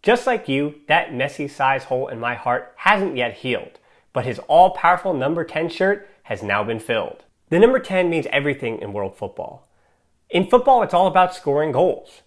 Just like you, that Messi-sized hole in my heart hasn't yet healed, but his all-powerful number 10 shirt has now been filled. The number 10 means everything in world football. In football, it's all about scoring goals.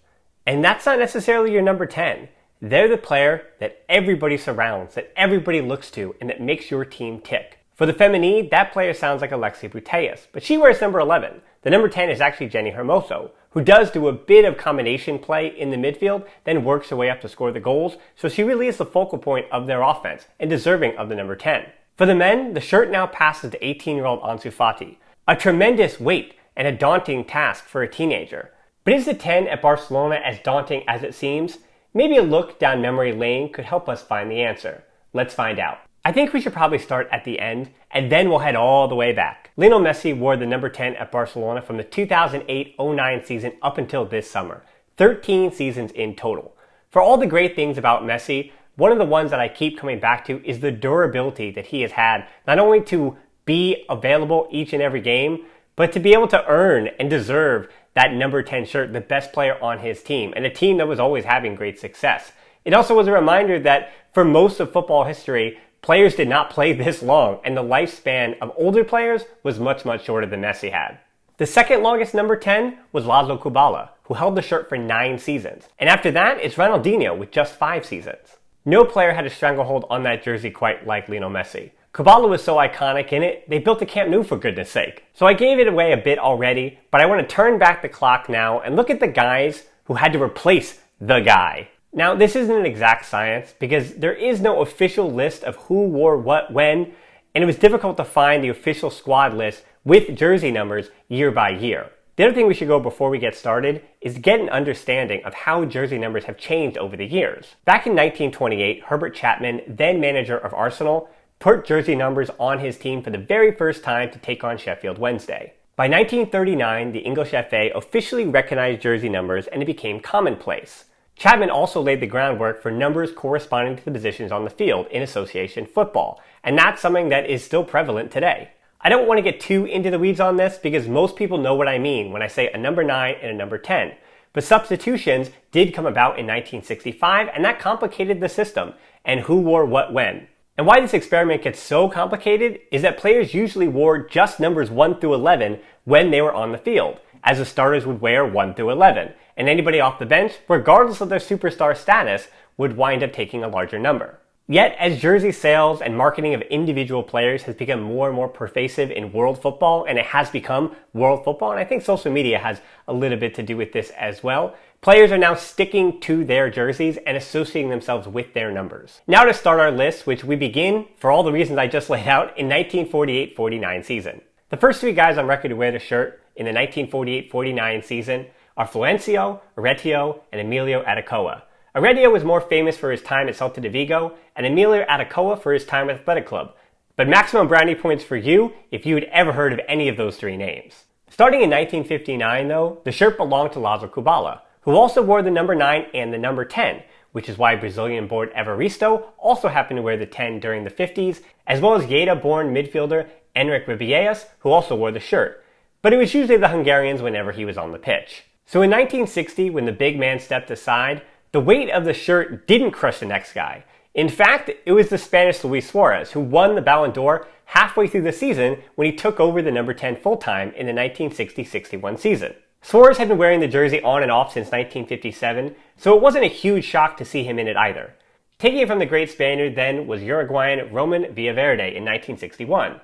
And that's not necessarily your number 10. They're the player that everybody surrounds, that everybody looks to, and that makes your team tick. For the feminine, that player sounds like Alexia Putellas, but she wears number 11. The number 10 is actually Jenny Hermoso, who does do a bit of combination play in the midfield, then works her way up to score the goals, so she really is the focal point of their offense, and deserving of the number 10. For the men, the shirt now passes to 18-year-old Ansu Fati. A tremendous weight and a daunting task for a teenager. But is the 10 at Barcelona as daunting as it seems? Maybe a look down memory lane could help us find the answer. Let's find out. I think we should probably start at the end, and then we'll head all the way back. Lionel Messi wore the number 10 at Barcelona from the 2008-09 season up until this summer. 13 seasons in total. For all the great things about Messi, one of the ones that I keep coming back to is the durability that he has had, not only to be available each and every game, but to be able to earn and deserve that number 10 shirt, the best player on his team, and a team that was always having great success. It also was a reminder that for most of football history, players did not play this long, and the lifespan of older players was much, much shorter than Messi had. The second longest number 10 was László Kubala, who held the shirt for 9 seasons. And after that, it's Ronaldinho with just 5 seasons. No player had a stranglehold on that jersey quite like Lionel Messi. Kubala was so iconic in it, they built a Camp Nou for goodness sake. So I gave it away a bit already, but I want to turn back the clock now and look at the guys who had to replace the guy. Now, this isn't an exact science because there is no official list of who wore what when, and it was difficult to find the official squad list with jersey numbers year by year. The other thing we should go before we get started is get an understanding of how jersey numbers have changed over the years. Back in 1928, Herbert Chapman, then manager of Arsenal, put jersey numbers on his team for the very first time to take on Sheffield Wednesday. By 1939, the English FA officially recognized jersey numbers and it became commonplace. Chapman also laid the groundwork for numbers corresponding to the positions on the field in association football, and that's something that is still prevalent today. I don't want to get too into the weeds on this because most people know what I mean when I say a number 9 and a number 10. But substitutions did come about in 1965, and that complicated the system and who wore what when. And why this experiment gets so complicated is that players usually wore just numbers 1 through 11 when they were on the field, as the starters would wear 1 through 11, and anybody off the bench, regardless of their superstar status, would wind up taking a larger number. Yet, as jersey sales and marketing of individual players has become more and more pervasive in world football, and it has become world football, and I think social media has a little bit to do with this as well, players are now sticking to their jerseys and associating themselves with their numbers. Now to start our list, which we begin, for all the reasons I just laid out, in 1948-49 season. The first 3 guys on record to wear the shirt in the 1948-49 season are Florencio, Aretio, and Emilio Aldecoa. Aretio was more famous for his time at Celta de Vigo, and Emilio Aldecoa for his time at Athletic Club. But maximum brownie points for you if you had ever heard of any of those 3 names. Starting in 1959 though, the shirt belonged to László Kubala, who also wore the number 9 and the number 10, which is why Brazilian-born Evaristo also happened to wear the 10 during the 50s, as well as Lleida-born midfielder Enric Ribieiras, who also wore the shirt. But it was usually the Hungarians whenever he was on the pitch. So in 1960, when the big man stepped aside, the weight of the shirt didn't crush the next guy. In fact, it was the Spanish Luis Suárez who won the Ballon d'Or halfway through the season when he took over the number 10 full-time in the 1960-61 season. Suárez had been wearing the jersey on and off since 1957, so it wasn't a huge shock to see him in it either. Taking it from the great Spaniard then was Uruguayan Roman Villaverde in 1961.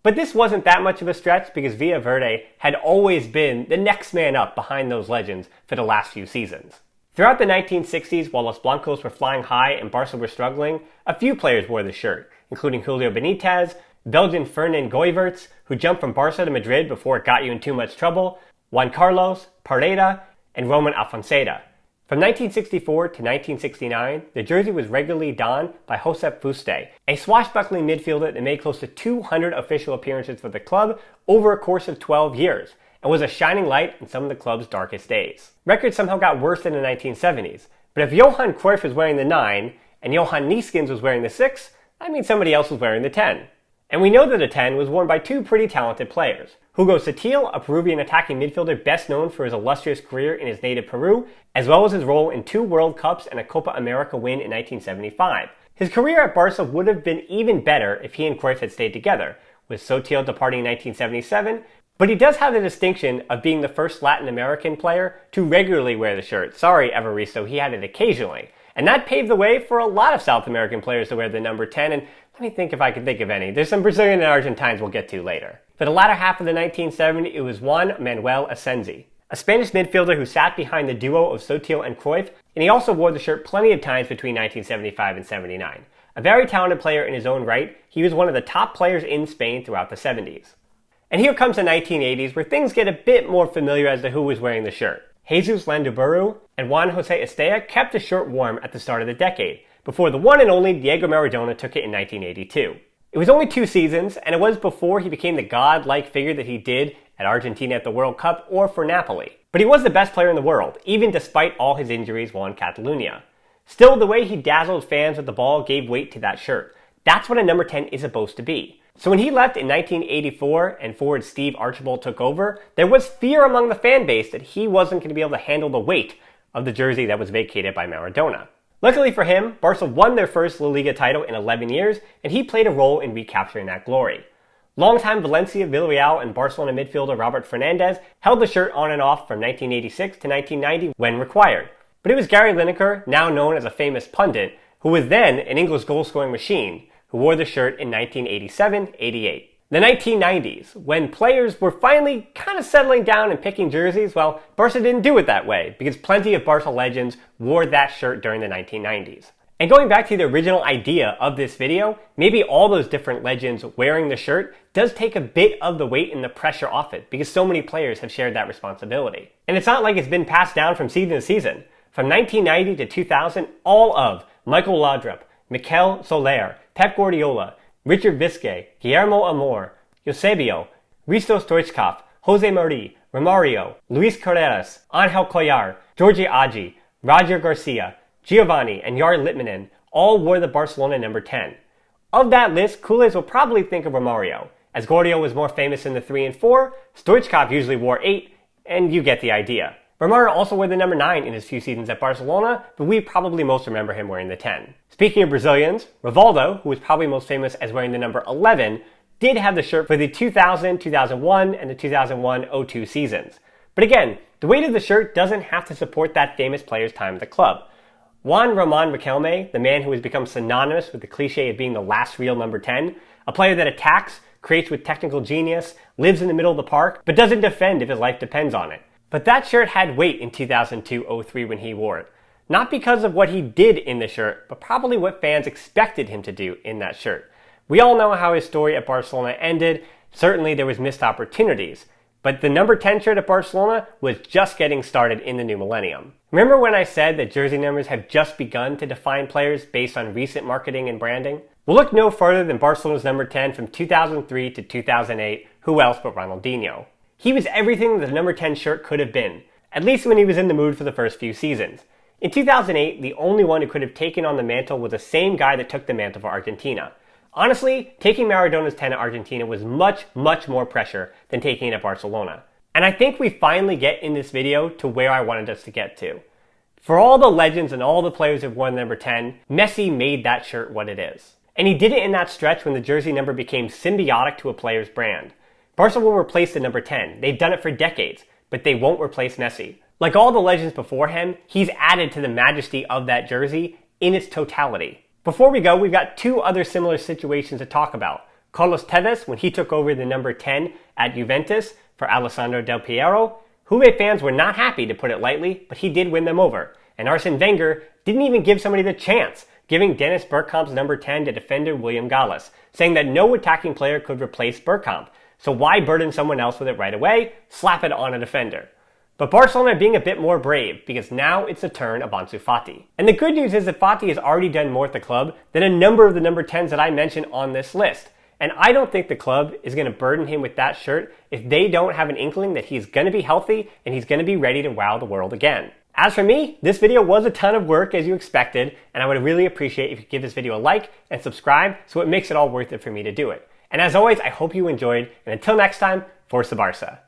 But this wasn't that much of a stretch because Villaverde had always been the next man up behind those legends for the last few seasons. Throughout the 1960s, while Los Blancos were flying high and Barça were struggling, a few players wore the shirt, including Julio Benitez, Belgian Fernand Goyvaerts, who jumped from Barça to Madrid before it got you in too much trouble, Juan Carlos, Pareda, and Roman Alfonseda. From 1964 to 1969, the jersey was regularly donned by Josep Fuste, a swashbuckling midfielder that made close to 200 official appearances for the club over a course of 12 years, and was a shining light in some of the club's darkest days. Records somehow got worse in the 1970s, but if Johan Cruyff was wearing the 9 and Johan Neeskens was wearing the 6, that means somebody else was wearing the 10. And we know that the 10 was worn by 2 pretty talented players, Hugo Sotil, a Peruvian attacking midfielder best known for his illustrious career in his native Peru, as well as his role in 2 World Cups and a Copa America win in 1975. His career at Barca would have been even better if he and Cruyff had stayed together, with Sotil departing in 1977, but he does have the distinction of being the first Latin American player to regularly wear the shirt. Sorry, Evaristo, he had it occasionally. And that paved the way for a lot of South American players to wear the number 10, and let me think if I can think of any. There's some Brazilian and Argentines we'll get to later. For the latter half of the 1970s, it was Juan Manuel Asensi, a Spanish midfielder who sat behind the duo of Sotil and Cruyff, and he also wore the shirt plenty of times between 1975 and 79. A very talented player in his own right, he was one of the top players in Spain throughout the 70s. And here comes the 1980s, where things get a bit more familiar as to who was wearing the shirt. Jesús Landáburu and Juan José Estella kept the shirt warm at the start of the decade, before the one and only Diego Maradona took it in 1982. It was only 2 seasons, and it was before he became the god-like figure that he did at Argentina at the World Cup or for Napoli. But he was the best player in the world, even despite all his injuries while in Catalonia. Still, the way he dazzled fans with the ball gave weight to that shirt. That's what a number 10 is supposed to be. So when he left in 1984 and forward Steve Archibald took over, there was fear among the fan base that he wasn't going to be able to handle the weight of the jersey that was vacated by Maradona. Luckily for him, Barca won their first La Liga title in 11 years, and he played a role in recapturing that glory. Longtime Valencia, Villarreal, and Barcelona midfielder Roberto Fernández held the shirt on and off from 1986 to 1990 when required. But it was Gary Lineker, now known as a famous pundit, who was then an English goal-scoring machine, who wore the shirt in 1987-88. The 1990s, when players were finally kind of settling down and picking jerseys, well, Barca didn't do it that way, because plenty of Barca legends wore that shirt during the 1990s. And going back to the original idea of this video, maybe all those different legends wearing the shirt does take a bit of the weight and the pressure off it, because so many players have shared that responsibility. And it's not like it's been passed down from season to season. From 1990 to 2000, all of Michael Laudrup, Mikel Soler, Pep Guardiola, Richard Visqué, Guillermo Amor, Eusebio, Risto Stoichkov, Jose Marie, Romário, Luis Carreras, Angel Collar, Jorge Agi, Roger Garcia, Giovanni, and Yar Litmanen all wore the Barcelona number 10. Of that list, Culés will probably think of Romário. As Guardiola was more famous in the 3 and 4, Stoichkov usually wore 8, and you get the idea. Romário also wore the number 9 in his few seasons at Barcelona, but we probably most remember him wearing the 10. Speaking of Brazilians, Rivaldo, who was probably most famous as wearing the number 11, did have the shirt for the 2000, 2001, and the 2001-02 seasons. But again, the weight of the shirt doesn't have to support that famous player's time at the club. Juan Ramon Riquelme, the man who has become synonymous with the cliche of being the last real number 10, a player that attacks, creates with technical genius, lives in the middle of the park, but doesn't defend if his life depends on it. But that shirt had weight in 2002-03 when he wore it. Not because of what he did in the shirt, but probably what fans expected him to do in that shirt. We all know how his story at Barcelona ended. Certainly there was missed opportunities. But the number 10 shirt at Barcelona was just getting started in the new millennium. Remember when I said that jersey numbers have just begun to define players based on recent marketing and branding? We'll look no further than Barcelona's number 10 from 2003 to 2008. Who else but Ronaldinho? He was everything that the number 10 shirt could have been, at least when he was in the mood for the first few seasons. In 2008, the only one who could have taken on the mantle was the same guy that took the mantle for Argentina. Honestly, taking Maradona's 10 at Argentina was much, much more pressure than taking it at Barcelona. And I think we finally get in this video to where I wanted us to get to. For all the legends and all the players who've worn the number 10, Messi made that shirt what it is. And he did it in that stretch when the jersey number became symbiotic to a player's brand. Barca will replace the number 10. They've done it for decades, but they won't replace Messi. Like all the legends before him, he's added to the majesty of that jersey in its totality. Before we go, we've got 2 other similar situations to talk about. Carlos Tevez, when he took over the number 10 at Juventus for Alessandro Del Piero. Juve fans were not happy, to put it lightly, but he did win them over. And Arsene Wenger didn't even give somebody the chance, giving Dennis Bergkamp's number 10 to defender William Gallas, saying that no attacking player could replace Bergkamp. So why burden someone else with it right away? Slap it on a defender. But Barcelona are being a bit more brave, because now it's the turn of Ansu Fati. And the good news is that Fati has already done more at the club than a number of the number 10s that I mentioned on this list. And I don't think the club is going to burden him with that shirt if they don't have an inkling that he's going to be healthy and he's going to be ready to wow the world again. As for me, this video was a ton of work as you expected, and I would really appreciate if you give this video a like and subscribe so it makes it all worth it for me to do it. And as always, I hope you enjoyed, and until next time, Força Barça.